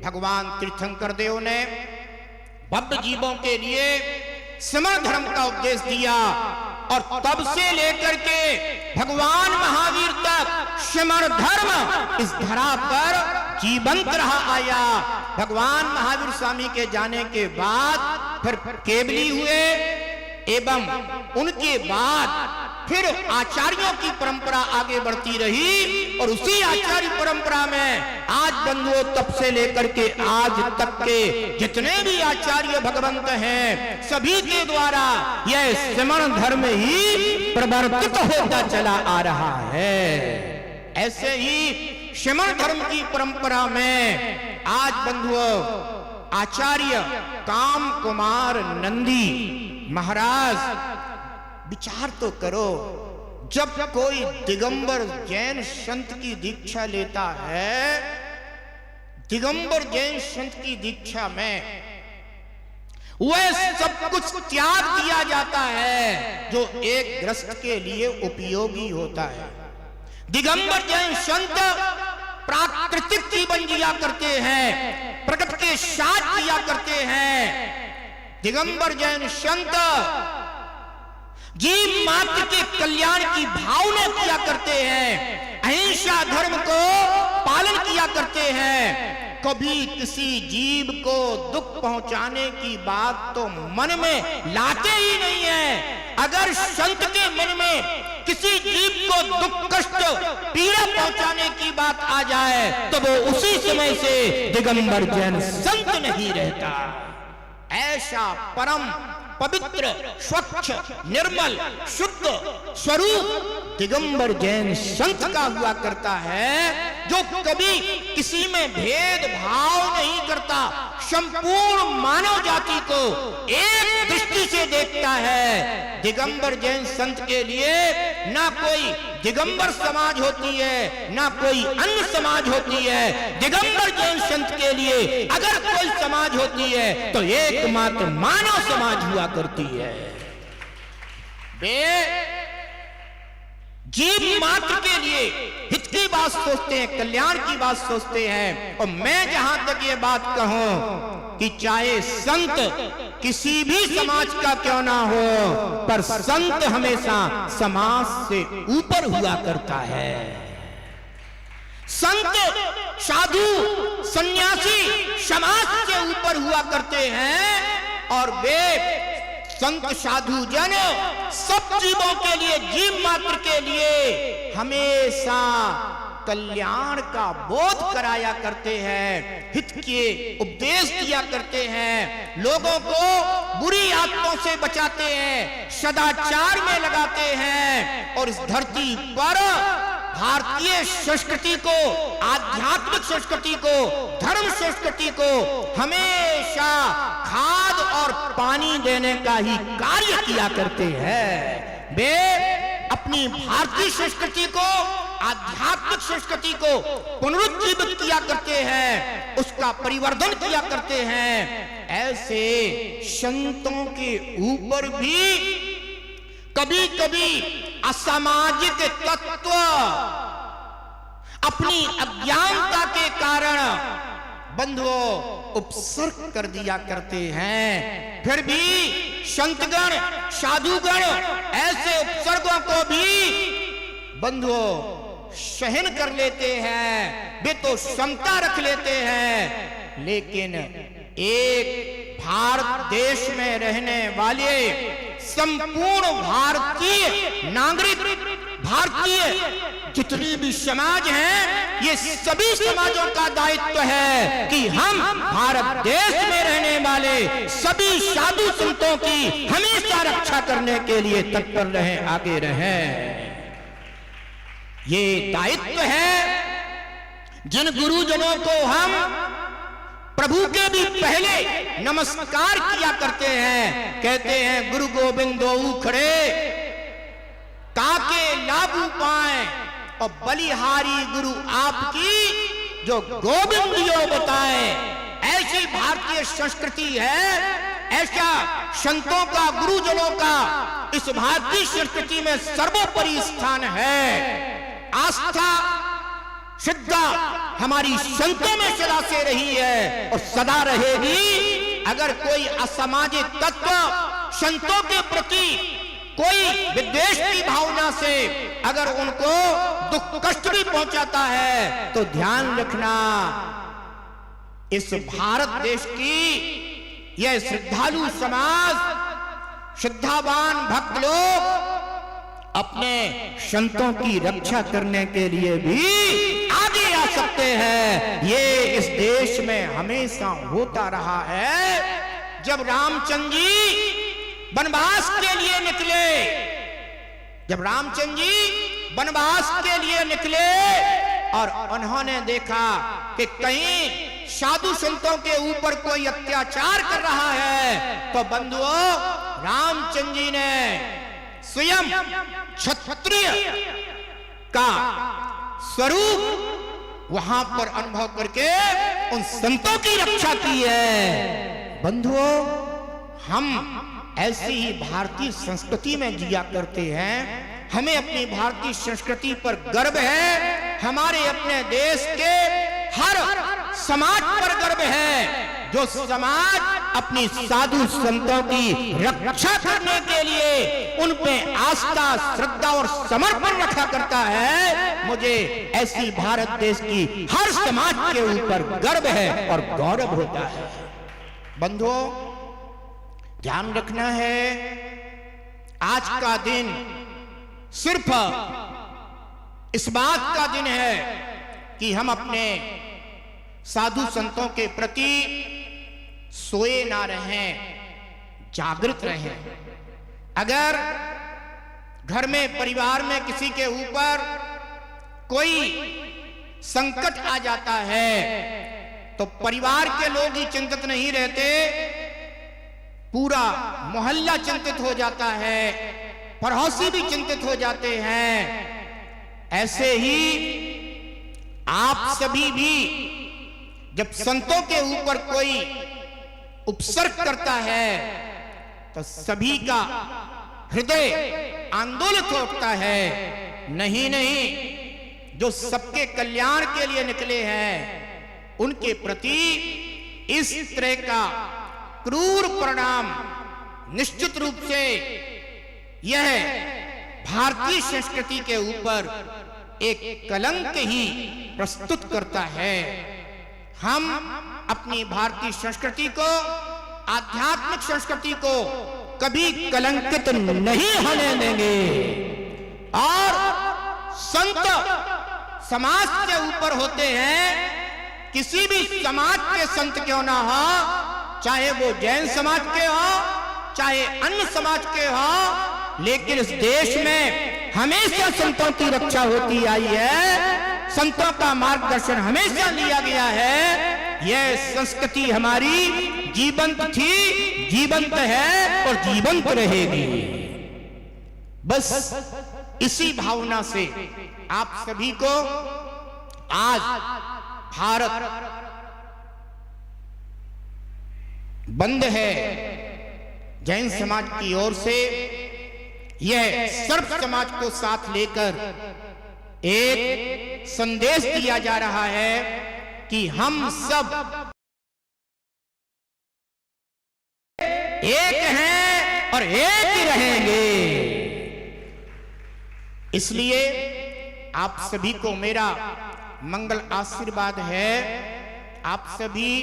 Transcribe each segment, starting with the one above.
भगवान तीर्थंकर देव ने बद्ध जीवों के लिए समण धर्म का उपदेश दिया और तब से लेकर के भगवान महावीर तक समण धर्म इस धरा पर जीवंत रहा आया। भगवान महावीर स्वामी के जाने के बाद फिर केवली हुए एवं उनके बाद फिर आचार्यों की परंपरा आगे बढ़ती रही और उसी आचार्य परंपरा में आज बंधुओं तब से लेकर के आज तक के जितने भी आचार्य भगवंत हैं सभी के द्वारा यह समण धर्म ही प्रवर्तित होता चला आ रहा है। ऐसे ही समण धर्म की परंपरा में आज बंधुओं आचार्य काम कुमार नंदी महाराज विचार तो करो, जब कोई दिगंबर जैन संत की दीक्षा लेता है, दिगंबर जैन संत की दीक्षा में वह सब कुछ त्याग दिया जाता है जो एक गृहस्थ के लिए उपयोगी होता है। दिगंबर जैन संत प्राकृतिक जीवन जिया करते हैं, प्रकृति के साथ जिया करते हैं। दिगंबर जैन संत जीव मात्र के कल्याण की भावना किया करते हैं, अहिंसा धर्म को पालन किया करते हैं। कभी किसी जीव को दुख पहुंचाने की बात तो मन में लाते ही नहीं है। अगर संत के मन में किसी जीव को दुख कष्ट पीड़ा पहुंचाने की बात आ जाए तो वो उसी समय से दिगंबर जैन संत नहीं रहता। ऐसा परम पवित्र स्वच्छ निर्मल शुद्ध स्वरूप दिगंबर जैन संत का हुआ करता है, जो कभी किसी में भेदभाव नहीं करता, संपूर्ण मानव जाति को एक दृष्टि से देखता है। दिगंबर जैन संत के लिए ना कोई दिगंबर समाज होती है ना कोई अन्य समाज होती है। दिगंबर जैन संत के लिए अगर कोई समाज होती है तो एकमात्र मानव समाज हुआ करती है। वे जीव मात्र के लिए हित की बात सोचते हैं, कल्याण की बात सोचते हैं। और मैं जहां तक ये बात कहूं कि चाहे संत किसी भी समाज का क्यों ना हो, पर संत हमेशा समाज से ऊपर हुआ करता है। संत साधु सन्यासी समाज से ऊपर हुआ करते हैं और वे संत साधु जन सब जीवों के लिए, जीव मात्र के लिए हमेशा कल्याण का बोध कराया करते हैं, हित के उपदेश दिया करते हैं, लोगों को बुरी आदतों से बचाते हैं, सदाचार में लगाते हैं और इस धरती पर भारतीय संस्कृति को, आध्यात्मिक संस्कृति को, धर्म संस्कृति को हमेशा खाद और पानी देने का ही कार्य किया करते हैं। वे अपनी भारतीय संस्कृति को, आध्यात्मिक संस्कृति को पुनरुज्जीवित किया करते हैं, उसका परिवर्धन किया करते हैं। ऐसे संतों के ऊपर भी कभी कभी असामाजिक तत्व अपनी अज्ञानता के कारण बंधुओं उपसर्ग कर दिया करते हैं। फिर भी संतगण साधुगण ऐसे उपसर्गों को भी बंधुओं सहन कर लेते हैं, वे तो क्षमता रख लेते हैं। लेकिन एक भारत देश में रहने वाले संपूर्ण भारतीय नागरिक, भारतीय जितनी भी समाज हैं, ये सभी समाजों का दायित्व है कि हम भारत देश में रहने वाले सभी साधु संतों की हमेशा रक्षा करने के लिए तत्पर रहें, आगे रहें। ये दायित्व है। जिन गुरुजनों को हम प्रभु के भी पहले नमस्कार किया करते हैं, कहते हैं गुरु गोविंदो खड़े ताके लागू पाए और बलिहारी गुरु आपकी जो गोविंद जो बताए। ऐसी भारतीय संस्कृति है, ऐसा संतों का, गुरुजनों का इस भारतीय संस्कृति में सर्वोपरि स्थान है। आस्था, श्रद्धा हमारी संतों में सदा से रही है और सदा रहेगी। अगर कोई असामाजिक तत्व संतों के प्रति कोई विद्वेष की भावना से अगर उनको दुख कष्ट भी पहुंचाता है तो ध्यान रखना, इस भारत देश की यह श्रद्धालु समाज, श्रद्धावान भक्त लोग अपने संतों की रक्षा करने के लिए भी आगे आ सकते हैं। ये इस देश में हमेशा होता रहा है। जब रामचंद्र जी वनवास के लिए निकले, जब रामचंद्र जी वनवास के लिए निकले और उन्होंने देखा कि कहीं साधु संतों के ऊपर कोई अत्याचार कर रहा है, तो बंधुओं रामचंद्र जी ने स्वयं क्षत्रिय का स्वरूप वहां पर अनुभव करके उन संतों की रक्षा की है। बंधुओं, हम ऐसी ही भारतीय संस्कृति में जिया करते हैं। हमें अपनी भारतीय संस्कृति पर गर्व है, हमारे अपने देश के हर समाज पर गर्व है। जो समाज अपनी साधु संतों की रक्षा करने के लिए उन पे आस्था, श्रद्धा और समर्पण रखा करता है, मुझे ऐसी भारत देश की हर समाज के ऊपर गर्व है और गौरव होता है। बंधुओं, ध्यान रखना है, आज का दिन सिर्फ इस बात का दिन है कि हम अपने साधु संतों के प्रति सोए ना रहें, जागृत रहें। अगर घर में, परिवार में किसी के ऊपर कोई संकट आ जाता है तो परिवार के लोग ही चिंतित नहीं रहते, पूरा मोहल्ला चिंतित हो जाता है, पड़ोसी भी चिंतित हो जाते हैं। ऐसे ही आप सभी भी जब संतों के ऊपर कोई उपसर्ग करता है तो सभी का हृदय आंदोलित होता है। नहीं नहीं, जो सबके कल्याण के लिए निकले हैं उनके प्रति इस तरह का क्रूर परिणाम निश्चित रूप से यह भारतीय संस्कृति के ऊपर एक कलंक ही प्रस्तुत करता है। हम अपनी भारतीय संस्कृति को, आध्यात्मिक संस्कृति को कभी कलंकित नहीं होने देंगे और संत समाज के ऊपर होते हैं। किसी भी समाज के संत क्यों ना हो, चाहे वो जैन समाज के हो, चाहे अन्य समाज के हो, लेकिन इस देश में हमेशा संतों की रक्षा होती आई है, संतों का मार्गदर्शन हमेशा लिया गया है। यह संस्कृति हमारी जीवंत थी, जीवंत है और जीवंत रहेगी। बस इसी भावना से आप सभी को आज भारत बंद है जैन समाज की ओर से, यह सर्व समाज को साथ लेकर एक संदेश दिया जा रहा है कि हम सब एक हैं और एक ही रहेंगे। इसलिए आप सभी को मेरा मंगल आशीर्वाद है। आप सभी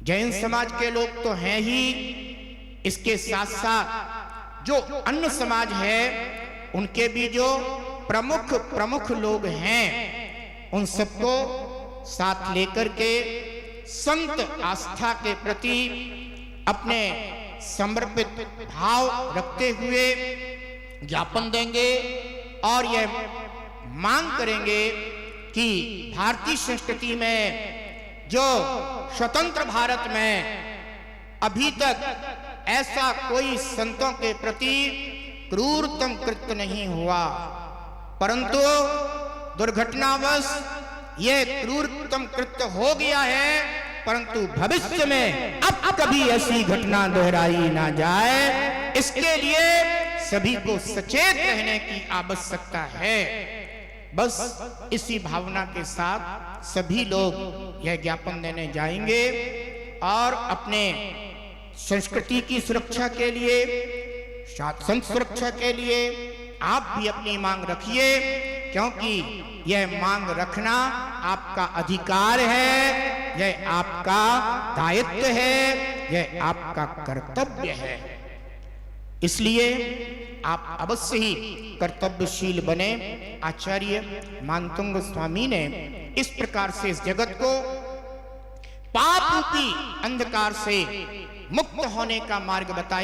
जैन समाज के लोग तो हैं ही, इसके साथ साथ जो अन्य समाज है उनके भी जो प्रमुख लोग हैं उन सबको साथ लेकर के संत आस्था के प्रति अपने समर्पित भाव रखते हुए ज्ञापन देंगे और यह मांग करेंगे कि भारतीय संस्कृति में जो स्वतंत्र भारत में अभी तक ऐसा कोई संतों के प्रति क्रूरतम कृत्य नहीं हुआ, परंतु दुर्घटनावश यह क्रूरतम कृत्य हो गया है, परंतु भविष्य में अब कभी ऐसी घटना दोहराई ना जाए, इसके लिए सभी को सचेत रहने की आवश्यकता है। बस इसी भावना के साथ सभी लोग यह ज्ञापन देने जाएंगे और अपने संस्कृति की सुरक्षा के लिए, शासन सुरक्षा के लिए आप भी अपनी मांग रखिए, क्योंकि यह मांग रखना आपका अधिकार है, यह आपका दायित्व है, यह आपका कर्तव्य है। इसलिए आप अवश्य ही कर्तव्यशील बने। आचार्य मानतुंग स्वामी ने इस प्रकार से इस जगत को पाप रूपी अंधकार से मुक्त होने का मार्ग बताया।